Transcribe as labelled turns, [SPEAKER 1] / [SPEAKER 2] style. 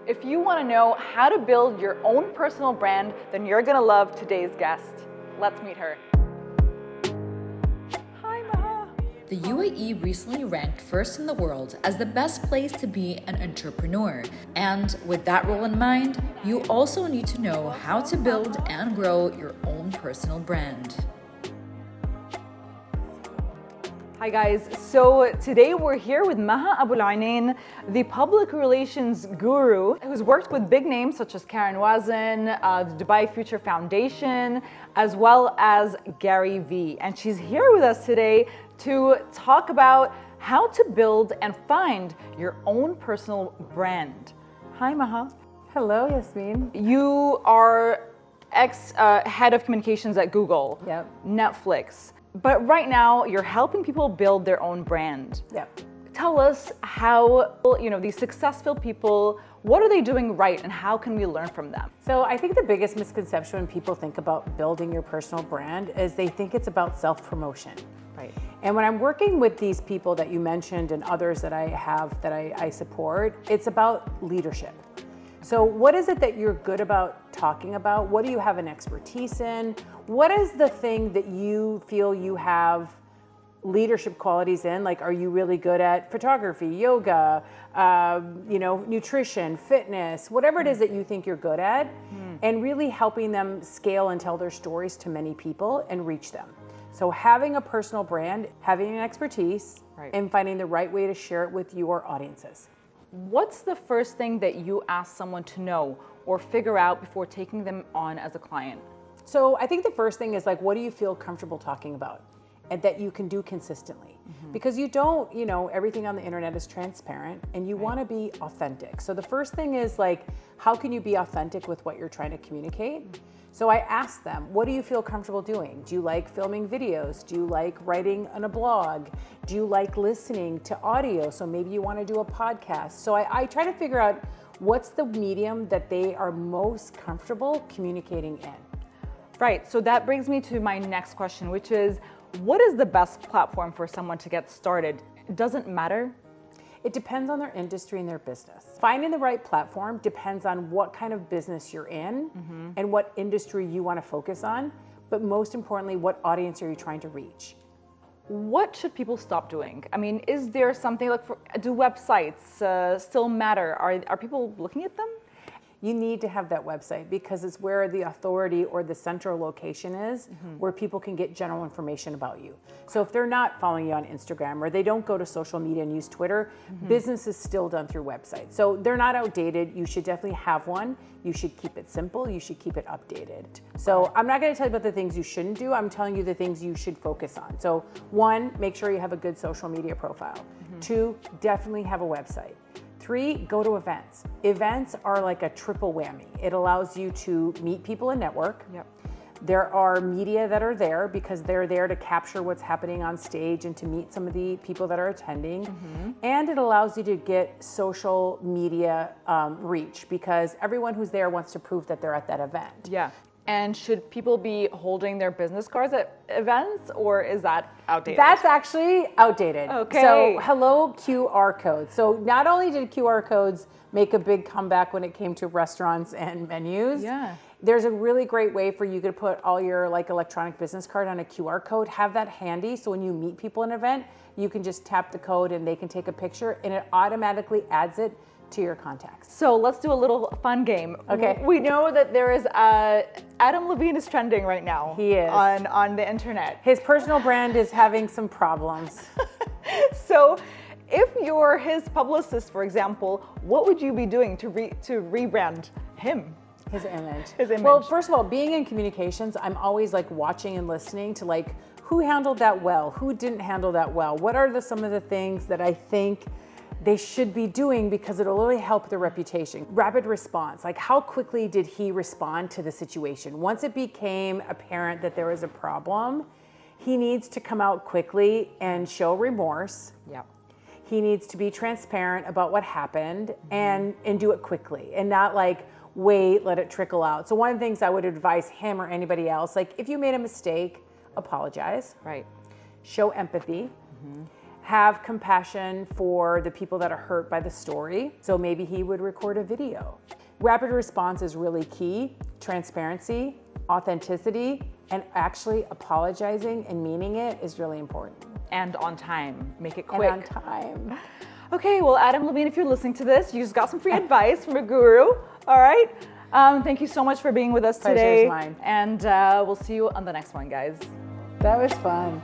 [SPEAKER 1] If you want to know how to build your own personal brand, then you're going to love today's guest. Let's meet her. Hi, Maha.
[SPEAKER 2] The UAE recently ranked first in the world as the best place to be an entrepreneur. And with that role in mind, you also need to know how to build and grow your own personal brand.
[SPEAKER 1] Hi guys, so today we're here with Maha Abouelenein, the public relations guru who's worked with big names such as Wazen, the Dubai Future Foundation, as well as GaryVee. And she's here with us today to talk about how to build and find your own personal brand. Hi Maha.
[SPEAKER 3] Hello, Yasmin.
[SPEAKER 1] You are ex-head of communications at Google, Netflix. But right now, you're helping people build their own brand.
[SPEAKER 3] Yep.
[SPEAKER 1] Tell us how, these successful people, what are they doing right and how can we learn from them?
[SPEAKER 3] So I think the biggest misconception when people think about building your personal brand is they think it's about self-promotion.
[SPEAKER 1] Right.
[SPEAKER 3] And when I'm working with these people that you mentioned and others that I have that I support, it's about leadership. So what is it that you're good about talking about? What do you have an expertise in? What is the thing that you feel you have leadership qualities in? Like, are you really good at photography, yoga, nutrition, fitness, whatever it is that you think you're good at, and really helping them scale and tell their stories to many people and reach them. So having a personal brand, having an expertise, and finding the right way to share it with your audiences.
[SPEAKER 1] What's the first thing that you ask someone to know or figure out before taking them on as a client?
[SPEAKER 3] So I think the first thing is like, what do you feel comfortable talking about and that you can do consistently? Because you don't, everything on the internet is transparent and you want to be authentic. So the first thing is like, how can you be authentic with what you're trying to communicate? So I ask them, what do you feel comfortable doing? Do you like filming videos? Do you like writing on a blog? Do you like listening to audio? So maybe you want to do a podcast. So I try to figure out what's the medium that they are most comfortable communicating in.
[SPEAKER 1] Right, so that brings me to my next question, which is, what is the best platform for someone to get started? It doesn't matter?
[SPEAKER 3] It depends on their industry and their business. Finding the right platform depends on what kind of business you're in and what industry you want to focus on, but most importantly, what audience are you trying to reach?
[SPEAKER 1] What should people stop doing? I mean, is there something like, do websites still matter? Are people looking at them?
[SPEAKER 3] You need to have that website because it's where the authority or the central location is where people can get general information about you. So if they're not following you on Instagram or they don't go to social media and use Twitter, business is still done through websites. So they're not outdated. You should definitely have one. You should keep it simple. You should keep it updated. So I'm not going to tell you about the things you shouldn't do. I'm telling you the things you should focus on. So 1, make sure you have a good social media profile. 2, definitely have a website. 3, go to events. Events are like a triple whammy. It allows you to meet people and network. There are media that are there because they're there to capture what's happening on stage and to meet some of the people that are attending. And it allows you to get social media reach because everyone who's there wants to prove that they're at that event.
[SPEAKER 1] And should people be holding their business cards at events or is that outdated?
[SPEAKER 3] That's actually outdated.
[SPEAKER 1] Okay.
[SPEAKER 3] So hello QR codes. So not only did QR codes make a big comeback when it came to restaurants and menus, there's a really great way for you to put all your electronic business card on a QR code, have that handy so when you meet people in an event, you can just tap the code and they can take a picture and it automatically adds it to your contacts.
[SPEAKER 1] So let's do a little fun game.
[SPEAKER 3] Okay.
[SPEAKER 1] We know that there is Adam Levine is trending right now.
[SPEAKER 3] He is.
[SPEAKER 1] On the internet.
[SPEAKER 3] His personal brand is having some problems.
[SPEAKER 1] So if you're his publicist, for example, what would you be doing to rebrand him?
[SPEAKER 3] His image.
[SPEAKER 1] His image.
[SPEAKER 3] Well, first of all, being in communications, I'm always watching and listening to who handled that well, who didn't handle that well, what are some of the things that I think they should be doing because it'll really help their reputation. Rapid response, how quickly did he respond to the situation? Once it became apparent that there was a problem, he needs to come out quickly and show remorse. He needs to be transparent about what happened and do it quickly and not wait, let it trickle out. So one of the things I would advise him or anybody else, if you made a mistake, apologize.
[SPEAKER 1] Right.
[SPEAKER 3] Show empathy. have compassion for the people that are hurt by the story. So maybe he would record a video. Rapid response is really key. Transparency, authenticity, and actually apologizing and meaning it is really important.
[SPEAKER 1] And on time. Make it quick.
[SPEAKER 3] And on time.
[SPEAKER 1] Okay, well, Adam Levine, if you're listening to this, you just got some free advice from a guru. All right. Thank you so much for being with us today.
[SPEAKER 3] Pleasure's mine.
[SPEAKER 1] And we'll see you on the next one, guys.
[SPEAKER 3] That was fun.